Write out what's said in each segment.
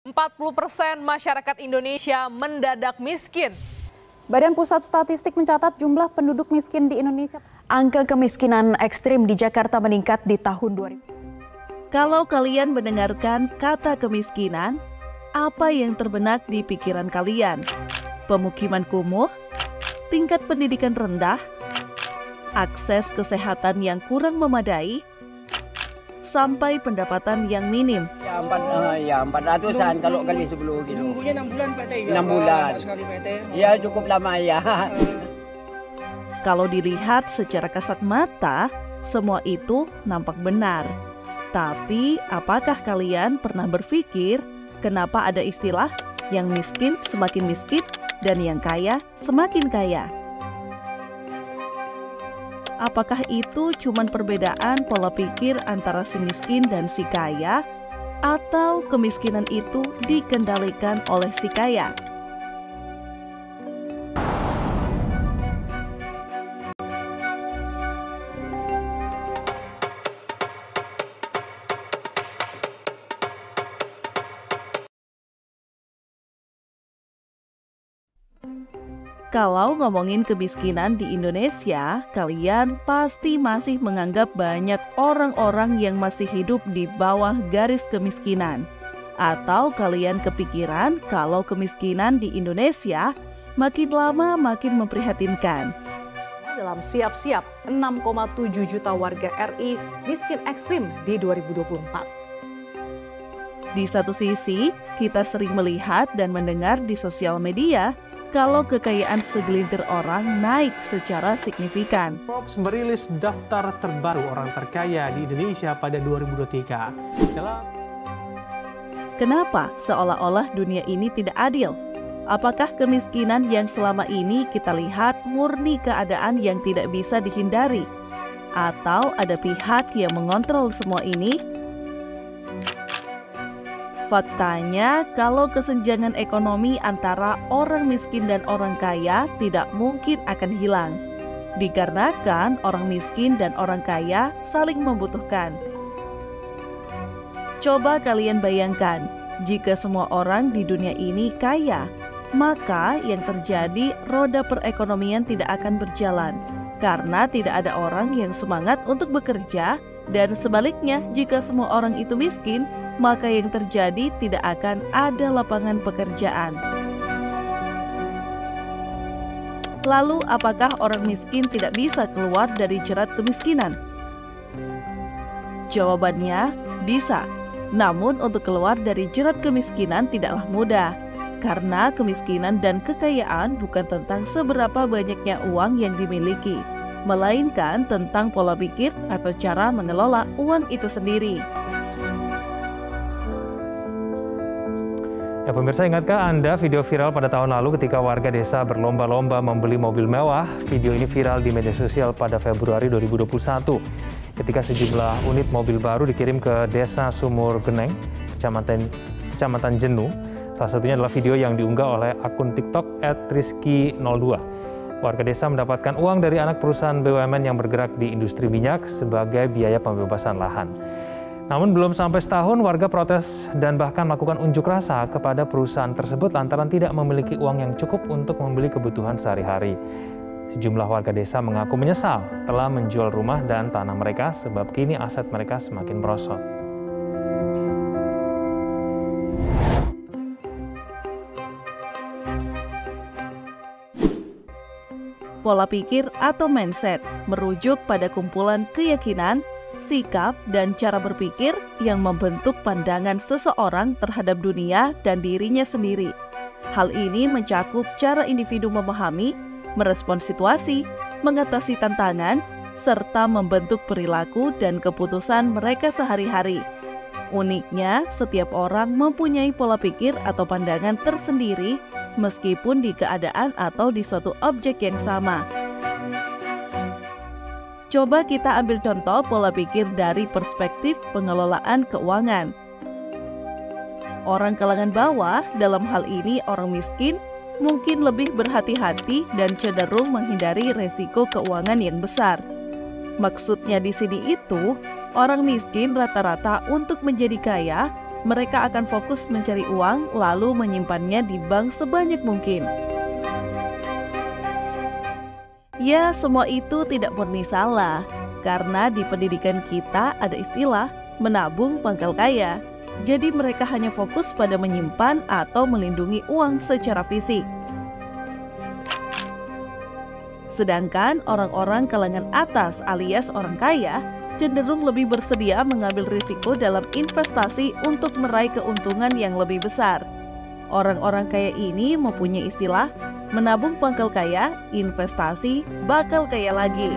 40% masyarakat Indonesia mendadak miskin. Badan Pusat Statistik mencatat jumlah penduduk miskin di Indonesia. Angka kemiskinan ekstrim di Jakarta meningkat di tahun 2000. Kalau kalian mendengarkan kata kemiskinan, apa yang terbenak di pikiran kalian? Pemukiman kumuh, tingkat pendidikan rendah, akses kesehatan yang kurang memadai, sampai pendapatan yang minim. Ya 400-an kalau kali 10 gitu. Nunggunya 6 bulan Pak Teh. 6 bulan. Sekali Pak Teh. Ya cukup lama ya. Kalau dilihat secara kasat mata, semua itu nampak benar. Tapi apakah kalian pernah berpikir kenapa ada istilah yang miskin semakin miskin dan yang kaya semakin kaya? Apakah itu cuma perbedaan pola pikir antara si miskin dan si kaya, atau kemiskinan itu dikendalikan oleh si kaya? Kalau ngomongin kemiskinan di Indonesia, kalian pasti masih menganggap banyak orang-orang yang masih hidup di bawah garis kemiskinan. Atau kalian kepikiran kalau kemiskinan di Indonesia makin lama makin memprihatinkan. Dalam siap-siap 6,7 juta warga RI miskin ekstrim di 2024. Di satu sisi, kita sering melihat dan mendengar di sosial media kalau kekayaan segelintir orang naik secara signifikan. Forbes merilis daftar terbaru orang terkaya di Indonesia pada 2023. Kenapa seolah-olah dunia ini tidak adil? Apakah kemiskinan yang selama ini kita lihat murni keadaan yang tidak bisa dihindari? Atau ada pihak yang mengontrol semua ini? Faktanya, kalau kesenjangan ekonomi antara orang miskin dan orang kaya tidak mungkin akan hilang. Dikarenakan orang miskin dan orang kaya saling membutuhkan. Coba kalian bayangkan, jika semua orang di dunia ini kaya, maka yang terjadi roda perekonomian tidak akan berjalan. Karena tidak ada orang yang semangat untuk bekerja, dan sebaliknya jika semua orang itu miskin, maka yang terjadi tidak akan ada lapangan pekerjaan. Lalu apakah orang miskin tidak bisa keluar dari jerat kemiskinan? Jawabannya, bisa. Namun untuk keluar dari jerat kemiskinan tidaklah mudah. Karena kemiskinan dan kekayaan bukan tentang seberapa banyaknya uang yang dimiliki, melainkan tentang pola pikir atau cara mengelola uang itu sendiri. Ya, pemirsa, ingatkah Anda video viral pada tahun lalu ketika warga desa berlomba-lomba membeli mobil mewah? Video ini viral di media sosial pada Februari 2021 ketika sejumlah unit mobil baru dikirim ke Desa Sumur Geneng, Kecamatan Jenu. Salah satunya adalah video yang diunggah oleh akun TikTok @rizky02. Warga desa mendapatkan uang dari anak perusahaan BUMN yang bergerak di industri minyak sebagai biaya pembebasan lahan. Namun belum sampai setahun warga protes dan bahkan melakukan unjuk rasa kepada perusahaan tersebut lantaran tidak memiliki uang yang cukup untuk membeli kebutuhan sehari-hari. Sejumlah warga desa mengaku menyesal telah menjual rumah dan tanah mereka sebab kini aset mereka semakin merosot. Pola pikir atau mindset merujuk pada kumpulan keyakinan, sikap, dan cara berpikir yang membentuk pandangan seseorang terhadap dunia dan dirinya sendiri. Hal ini mencakup cara individu memahami, merespons situasi, mengatasi tantangan, serta membentuk perilaku dan keputusan mereka sehari-hari. Uniknya, setiap orang mempunyai pola pikir atau pandangan tersendiri meskipun di keadaan atau di suatu objek yang sama. Coba kita ambil contoh pola pikir dari perspektif pengelolaan keuangan. Orang kalangan bawah, dalam hal ini orang miskin, mungkin lebih berhati-hati dan cenderung menghindari resiko keuangan yang besar. Maksudnya di sini itu, orang miskin rata-rata untuk menjadi kaya mereka akan fokus mencari uang lalu menyimpannya di bank sebanyak mungkin. Ya, semua itu tidak murni salah, karena di pendidikan kita ada istilah menabung pangkal kaya. Jadi mereka hanya fokus pada menyimpan atau melindungi uang secara fisik. Sedangkan orang-orang kalangan atas alias orang kaya cenderung lebih bersedia mengambil risiko dalam investasi untuk meraih keuntungan yang lebih besar. Orang-orang kaya ini mempunyai istilah menabung pangkal kaya, investasi bakal kaya lagi.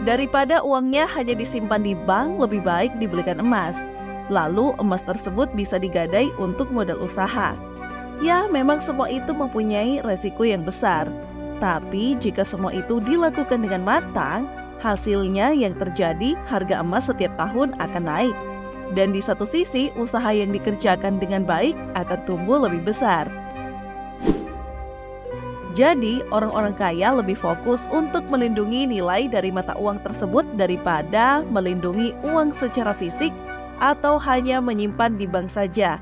Daripada uangnya hanya disimpan di bank, lebih baik dibelikan emas. Lalu emas tersebut bisa digadai untuk modal usaha. Ya, memang semua itu mempunyai resiko yang besar. Tapi jika semua itu dilakukan dengan matang, hasilnya yang terjadi harga emas setiap tahun akan naik. Dan di satu sisi, usaha yang dikerjakan dengan baik akan tumbuh lebih besar. Jadi, orang-orang kaya lebih fokus untuk melindungi nilai dari mata uang tersebut daripada melindungi uang secara fisik atau hanya menyimpan di bank saja.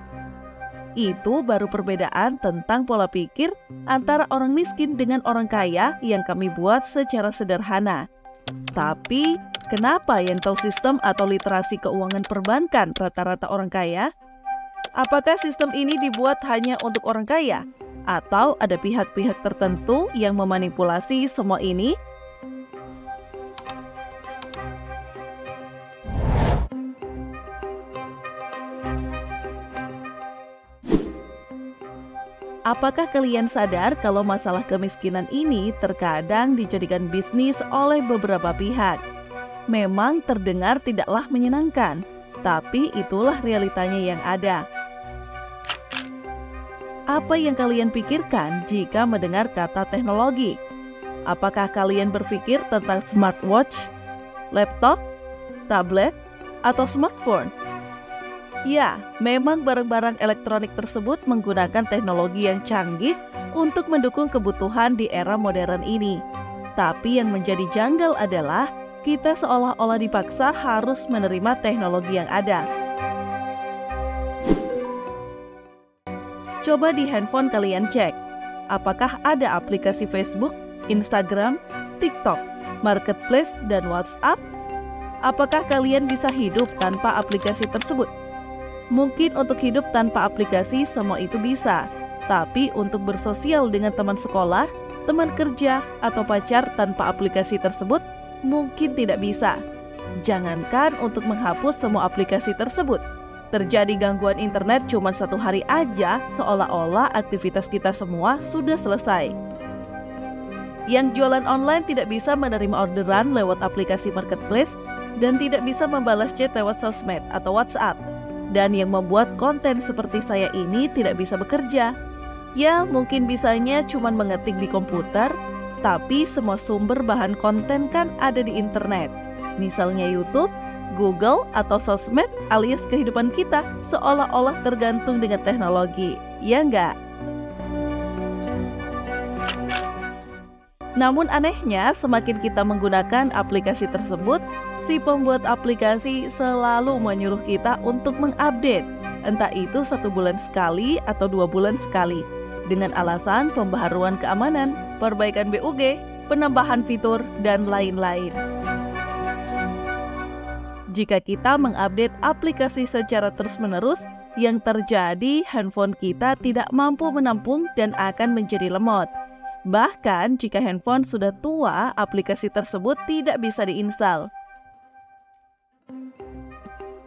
Itu baru perbedaan tentang pola pikir antara orang miskin dengan orang kaya yang kami buat secara sederhana. Tapi, kenapa yang tahu sistem atau literasi keuangan perbankan rata-rata orang kaya? Apakah sistem ini dibuat hanya untuk orang kaya? Atau ada pihak-pihak tertentu yang memanipulasi semua ini? Apakah kalian sadar kalau masalah kemiskinan ini terkadang dijadikan bisnis oleh beberapa pihak? Memang terdengar tidaklah menyenangkan, tapi itulah realitanya yang ada. Apa yang kalian pikirkan jika mendengar kata teknologi? Apakah kalian berpikir tentang smartwatch, laptop, tablet, atau smartphone? Ya, memang barang-barang elektronik tersebut menggunakan teknologi yang canggih untuk mendukung kebutuhan di era modern ini. Tapi yang menjadi janggal adalah kita seolah-olah dipaksa harus menerima teknologi yang ada. Coba di handphone kalian cek, apakah ada aplikasi Facebook, Instagram, TikTok, Marketplace, dan WhatsApp? Apakah kalian bisa hidup tanpa aplikasi tersebut? Mungkin untuk hidup tanpa aplikasi semua itu bisa, tapi untuk bersosial dengan teman sekolah, teman kerja, atau pacar tanpa aplikasi tersebut mungkin tidak bisa. Jangankan untuk menghapus semua aplikasi tersebut, terjadi gangguan internet cuma 1 hari aja, seolah-olah aktivitas kita semua sudah selesai. Yang jualan online tidak bisa menerima orderan lewat aplikasi Marketplace dan tidak bisa membalas chat lewat sosmed atau WhatsApp. Dan yang membuat konten seperti saya ini tidak bisa bekerja. Ya, mungkin bisanya cuma mengetik di komputer, tapi semua sumber bahan konten kan ada di internet. Misalnya YouTube, Google, atau sosmed alias kehidupan kita seolah-olah tergantung dengan teknologi. Ya enggak? Namun anehnya, semakin kita menggunakan aplikasi tersebut, si pembuat aplikasi selalu menyuruh kita untuk mengupdate, entah itu 1 bulan sekali atau 2 bulan sekali, dengan alasan pembaharuan keamanan, perbaikan BUG, penambahan fitur, dan lain-lain. Jika kita mengupdate aplikasi secara terus-menerus, yang terjadi handphone kita tidak mampu menampung dan akan menjadi lemot. Bahkan jika handphone sudah tua, aplikasi tersebut tidak bisa diinstal.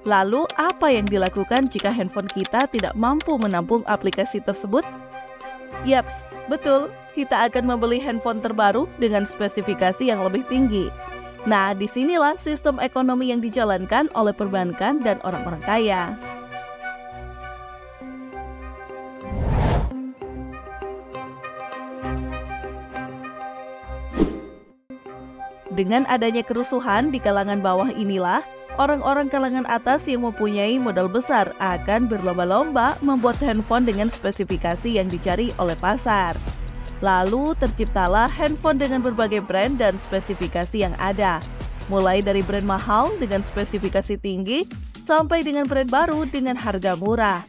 Lalu apa yang dilakukan jika handphone kita tidak mampu menampung aplikasi tersebut? Yaps, betul, kita akan membeli handphone terbaru dengan spesifikasi yang lebih tinggi. Nah, disinilah sistem ekonomi yang dijalankan oleh perbankan dan orang-orang kaya. Dengan adanya kerusuhan di kalangan bawah inilah, orang-orang kalangan atas yang mempunyai modal besar akan berlomba-lomba membuat handphone dengan spesifikasi yang dicari oleh pasar. Lalu terciptalah handphone dengan berbagai brand dan spesifikasi yang ada, mulai dari brand mahal dengan spesifikasi tinggi sampai dengan brand baru dengan harga murah.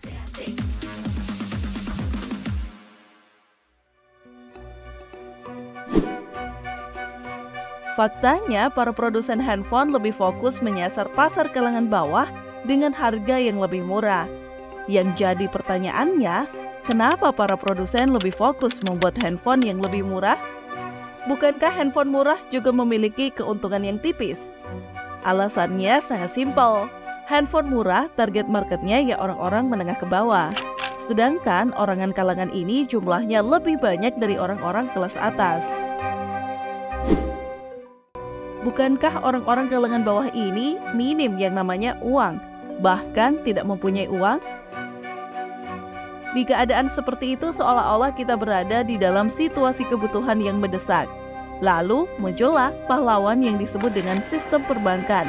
Faktanya, para produsen handphone lebih fokus menyasar pasar kalangan bawah dengan harga yang lebih murah. Yang jadi pertanyaannya, kenapa para produsen lebih fokus membuat handphone yang lebih murah? Bukankah handphone murah juga memiliki keuntungan yang tipis? Alasannya sangat simpel. Handphone murah target marketnya ya orang-orang menengah ke bawah. Sedangkan orangan kalangan ini jumlahnya lebih banyak dari orang-orang kelas atas. Bukankah orang-orang kalangan bawah ini minim yang namanya uang, bahkan tidak mempunyai uang? Di keadaan seperti itu seolah-olah kita berada di dalam situasi kebutuhan yang mendesak. Lalu muncullah pahlawan yang disebut dengan sistem perbankan.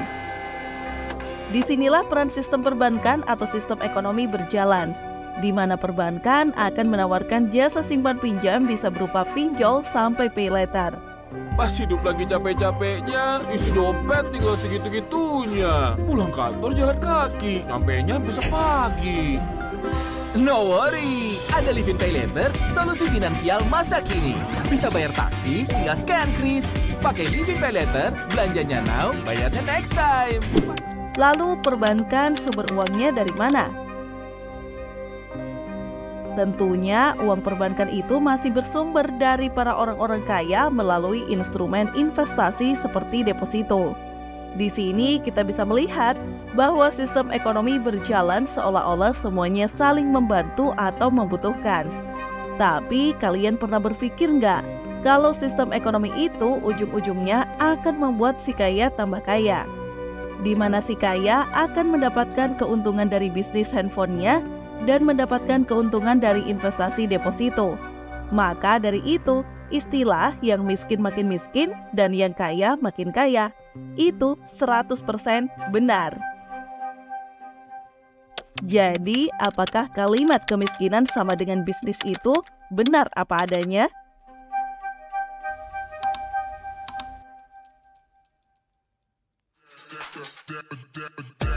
Disinilah peran sistem perbankan atau sistem ekonomi berjalan, di mana perbankan akan menawarkan jasa simpan pinjam bisa berupa pinjol sampai pay later. Pas hidup lagi capek-capeknya, isi dompet tinggal segitu-gitunya. Pulang kantor jalan kaki, nyampainya besok pagi. No worry, ada Livin Pay Later, solusi finansial masa kini. Bisa bayar taksi, tinggal scan kris. Pakai Livin Pay Later, belanjanya now, bayarnya next time. Lalu perbankan sumber uangnya dari mana? Tentunya uang perbankan itu masih bersumber dari para orang-orang kaya melalui instrumen investasi seperti deposito. Di sini kita bisa melihat bahwa sistem ekonomi berjalan seolah-olah semuanya saling membantu atau membutuhkan. Tapi kalian pernah berpikir nggak kalau sistem ekonomi itu ujung-ujungnya akan membuat si kaya tambah kaya? Di mana si kaya akan mendapatkan keuntungan dari bisnis handphonenya dan mendapatkan keuntungan dari investasi deposito. Maka dari itu, istilah yang miskin makin miskin dan yang kaya makin kaya, itu 100% benar. Jadi, apakah kalimat kemiskinan sama dengan bisnis itu benar apa adanya? Yeah.